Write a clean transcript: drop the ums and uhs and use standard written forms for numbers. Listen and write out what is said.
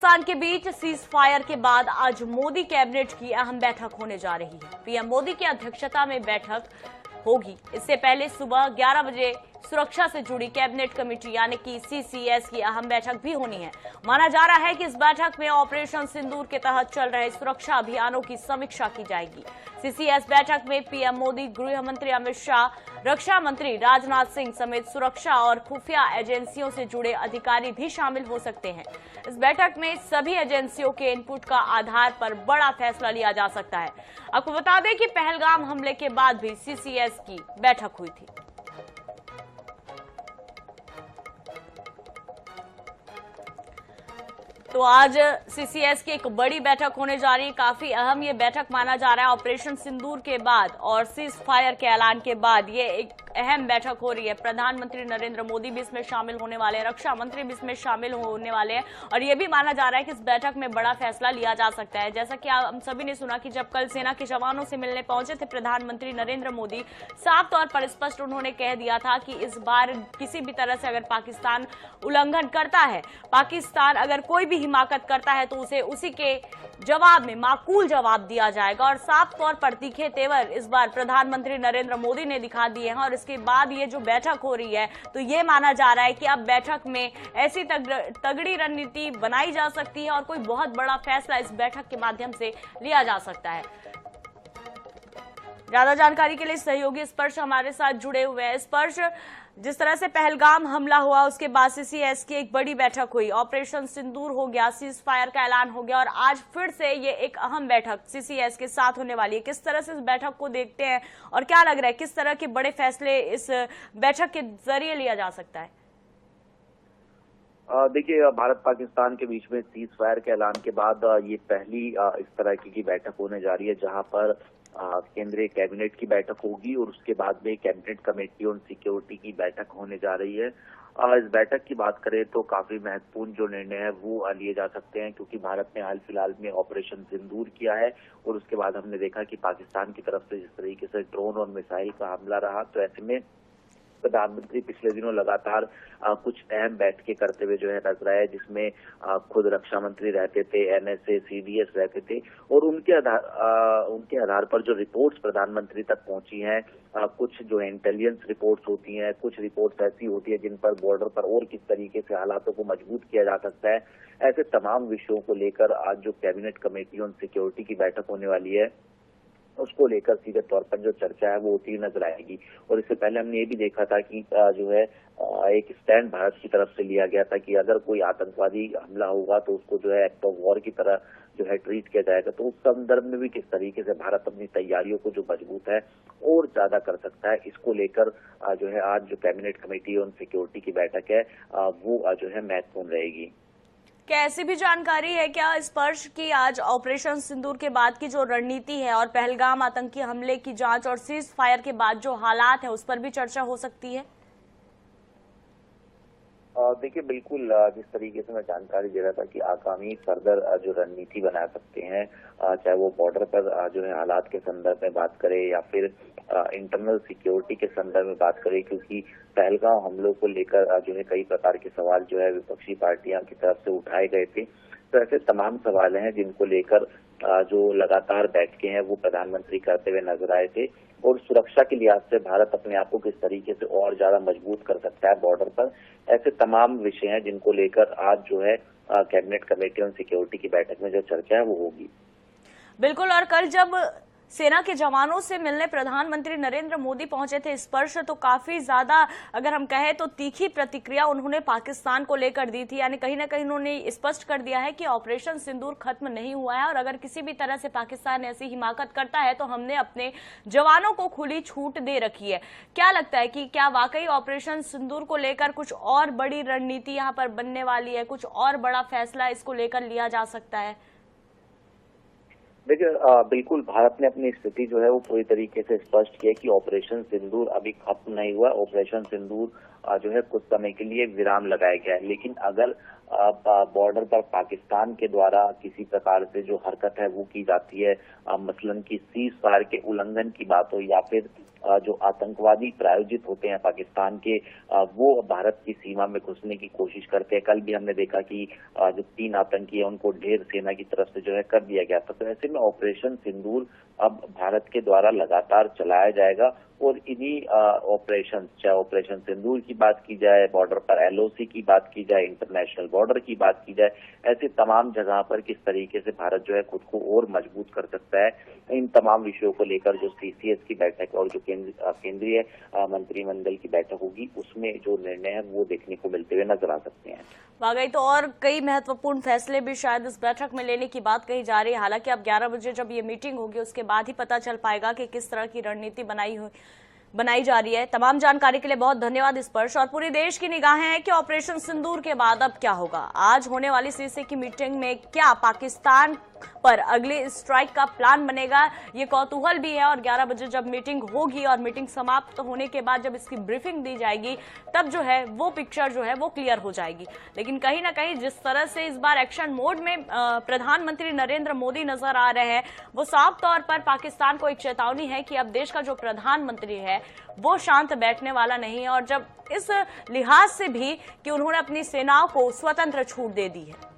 पाकिस्तान के बीच cease fire के बाद आज मोदी कैबिनेट की अहम बैठक होने जा रही है। पीएम मोदी की अध्यक्षता में बैठक होगी। इससे पहले सुबह 11 बजे सुरक्षा से जुड़ी कैबिनेट कमेटी यानी कि सीसीएस की अहम बैठक भी होनी है। माना जा रहा है कि इस बैठक में ऑपरेशन सिंदूर के तहत चल रहे सुरक्षा अभियानों की समीक्षा की जाएगी। सीसीएस बैठक में पीएम मोदी, गृह मंत्री अमित शाह, रक्षा मंत्री राजनाथ सिंह समेत सुरक्षा और खुफिया एजेंसियों से जुड़े अधिकारी भी शामिल हो सकते हैं। इस बैठक में सभी एजेंसियों के इनपुट का आधार पर बड़ा फैसला लिया जा सकता है। आपको बता दें कि पहलगाम हमले के बाद भी सीसीएस की बैठक हुई थी। तो आज सीसीएस की एक बड़ी बैठक होने जा रही है। काफी अहम ये बैठक माना जा रहा है। ऑपरेशन सिंदूर के बाद और सीज फायर के ऐलान के बाद ये एक अहम बैठक हो रही है। प्रधानमंत्री नरेंद्र मोदी भी इसमें शामिल होने वाले हैं, रक्षा मंत्री भी इसमें शामिल होने वाले हैं और ये भी माना जा रहा है कि इस बैठक में बड़ा फैसला लिया जा सकता है। जैसा कि हम सभी ने सुना कि जब कल सेना के जवानों से मिलने पहुंचे थे प्रधानमंत्री नरेंद्र मोदी, साफ तौर पर स्पष्ट उन्होंने कह दिया था कि इस बार किसी भी तरह से अगर पाकिस्तान उल्लंघन करता है, पाकिस्तान अगर कोई भी हिमाकत करता है तो उसे उसी के जवाब में माकूल जवाब दिया जाएगा। और साफ तौर पर तीखे तेवर इस बार प्रधानमंत्री नरेंद्र मोदी ने दिखा दिए हैं और इसके बाद ये जो बैठक हो रही है तो ये माना जा रहा है कि अब बैठक में ऐसी तगड़ी रणनीति बनाई जा सकती है और कोई बहुत बड़ा फैसला इस बैठक के माध्यम से लिया जा सकता है। ज्यादा जानकारी के लिए सहयोगी स्पर्श हमारे साथ जुड़े हुए हैं। स्पर्श, जिस तरह से पहलगाम हमला हुआ उसके बाद सीसीएस की एक बड़ी बैठक हुई, ऑपरेशन सिंदूर हो गया, सीज फायर का ऐलान हो गया और आज फिर से ये एक अहम बैठक सीसीएस के साथ होने वाली है। किस तरह से इस बैठक को देखते हैं और क्या लग रहा है किस तरह के बड़े फैसले इस बैठक के जरिए लिया जा सकता है? देखिए, भारत पाकिस्तान के बीच में सीज फायर के ऐलान के बाद ये पहली इस तरह की बैठक होने जा रही है जहां पर केंद्रीय कैबिनेट की बैठक होगी और उसके बाद में कैबिनेट कमेटी ऑन सिक्योरिटी की बैठक होने जा रही है। इस बैठक की बात करें तो काफी महत्वपूर्ण जो निर्णय है वो लिए जा सकते हैं, क्योंकि भारत ने हाल फिलहाल में ऑपरेशन सिंदूर किया है और उसके बाद हमने देखा कि पाकिस्तान की तरफ से जिस तरीके से ड्रोन और मिसाइल का हमला रहा, तो ऐसे में प्रधानमंत्री पिछले दिनों लगातार कुछ अहम बैठकें करते हुए जो है नजर आए, जिसमें खुद रक्षा मंत्री रहते थे, एनएसए, सीडीएस रहते थे और उनके आधार पर जो रिपोर्ट्स प्रधानमंत्री तक पहुंची हैं, कुछ जो इंटेलिजेंस रिपोर्ट्स होती हैं, कुछ रिपोर्ट्स ऐसी होती है जिन पर बॉर्डर पर और किस तरीके से हालातों को मजबूत किया जा सकता है, ऐसे तमाम विषयों को लेकर आज जो कैबिनेट कमेटी ऑन सिक्योरिटी की बैठक होने वाली है उसको लेकर सीधे तौर पर जो चर्चा है वो होती नजर आएगी। और इससे पहले हमने ये भी देखा था कि जो है एक स्टैंड भारत की तरफ से लिया गया था कि अगर कोई आतंकवादी हमला होगा तो उसको जो है एक्ट ऑफ वॉर की तरह जो है ट्रीट किया जाएगा। तो उस संदर्भ में भी किस तरीके से भारत अपनी तैयारियों को जो मजबूत है और ज्यादा कर सकता है, इसको लेकर जो है आज जो कैबिनेट कमेटी ऑन सिक्योरिटी की बैठक है वो जो है महत्वपूर्ण रहेगी। क्या ऐसी भी जानकारी है क्या स्पर्श की आज ऑपरेशन सिंदूर के बाद की जो रणनीति है और पहलगाम आतंकी हमले की जांच और सीज फायर के बाद जो हालात है उस पर भी चर्चा हो सकती है? देखिए, बिल्कुल जिस तरीके से मैं जानकारी दे रहा था कि आगामी फर्दर जो रणनीति बना सकते हैं, चाहे वो बॉर्डर पर जो है हालात के संदर्भ में बात करें या फिर इंटरनल सिक्योरिटी के संदर्भ में बात करें, क्योंकि पहलगाम हमलों को लेकर जो है कई प्रकार के सवाल जो है विपक्षी पार्टियां की तरफ से उठाए गए थे। तो ऐसे तमाम सवाल हैं जिनको लेकर जो लगातार बैठकें हैं वो प्रधानमंत्री करते हुए नजर आए थे और सुरक्षा के लिहाज से भारत अपने आप को किस तरीके से और ज्यादा मजबूत कर सकता है बॉर्डर पर, ऐसे तमाम विषय हैं जिनको लेकर आज जो है कैबिनेट कमेटी ऑन सिक्योरिटी की बैठक में जो चर्चा है वो होगी। बिल्कुल। और कल जब सेना के जवानों से मिलने प्रधानमंत्री नरेंद्र मोदी पहुंचे थे स्पर्श, तो काफी ज्यादा अगर हम कहें तो तीखी प्रतिक्रिया उन्होंने पाकिस्तान को लेकर दी थी। यानी कहीं ना कहीं उन्होंने स्पष्ट कर दिया है कि ऑपरेशन सिंदूर खत्म नहीं हुआ है और अगर किसी भी तरह से पाकिस्तान ऐसी हिमाकत करता है तो हमने अपने जवानों को खुली छूट दे रखी है। क्या लगता है कि क्या वाकई ऑपरेशन सिंदूर को लेकर कुछ और बड़ी रणनीति यहाँ पर बनने वाली है, कुछ और बड़ा फैसला इसको लेकर लिया जा सकता है? देखिए, बिल्कुल भारत ने अपनी स्थिति जो है वो पूरी तरीके से स्पष्ट की है कि ऑपरेशन सिंदूर अभी खत्म नहीं हुआ। ऑपरेशन सिंदूर जो है कुछ समय के लिए विराम लगाया गया है, लेकिन अगर बॉर्डर पर पाकिस्तान के द्वारा किसी प्रकार से जो हरकत है वो की जाती है, मसलन की सीज फायर के उल्लंघन की बात हो या फिर जो आतंकवादी प्रायोजित होते हैं पाकिस्तान के, वो भारत की सीमा में घुसने की कोशिश करते हैं। कल भी हमने देखा कि जो 3 आतंकी है उनको ढेर सेना की तरफ से जो है कर दिया गया था। तो ऐसे में ऑपरेशन सिंदूर अब भारत के द्वारा लगातार चलाया जाएगा और इन्हीं ऑपरेशन, चाहे ऑपरेशन सिंदूर की बात की जाए, बॉर्डर पर एलओसी की बात की जाए, इंटरनेशनल बॉर्डर की बात की जाए, ऐसे तमाम जगह पर किस तरीके से भारत जो है खुद को और मजबूत कर सकता है, इन तमाम विषयों को लेकर जो सीसीएस की बैठक और जो केंद्रीय मंत्रिमंडल की बैठक होगी उसमें जो निर्णय है वो देखने को मिलते हुए नजर आ सकते हैं। वाकई तो और कई महत्वपूर्ण फैसले भी शायद इस बैठक में लेने की बात कही जा रही है। हालांकि अब 11 बजे जब ये मीटिंग होगी उसके बाद ही पता चल पाएगा कि किस तरह की रणनीति बनाई जा रही है। तमाम जानकारी के लिए बहुत धन्यवाद स्पर्श। और पूरे देश की निगाहें हैं कि ऑपरेशन सिंदूर के बाद अब क्या होगा। आज होने वाली सीसी की मीटिंग में क्या पाकिस्तान पर अगले स्ट्राइक का प्लान बनेगा, ये कौतूहल भी है। और 11 बजे जब मीटिंग होगी और मीटिंग समाप्त होने के बाद जब इसकी ब्रीफिंग दी जाएगी तब जो है वो पिक्चर जो है वो क्लियर हो जाएगी। लेकिन कहीं ना कहीं जिस तरह से इस बार एक्शन मोड में प्रधानमंत्री नरेंद्र मोदी नजर आ रहे हैं, वो साफ तौर पर पाकिस्तान को एक चेतावनी है कि अब देश का जो प्रधानमंत्री है वो शांत बैठने वाला नहीं है। और जब इस लिहाज से भी कि उन्होंने अपनी सेनाओं को स्वतंत्र छूट दे दी है।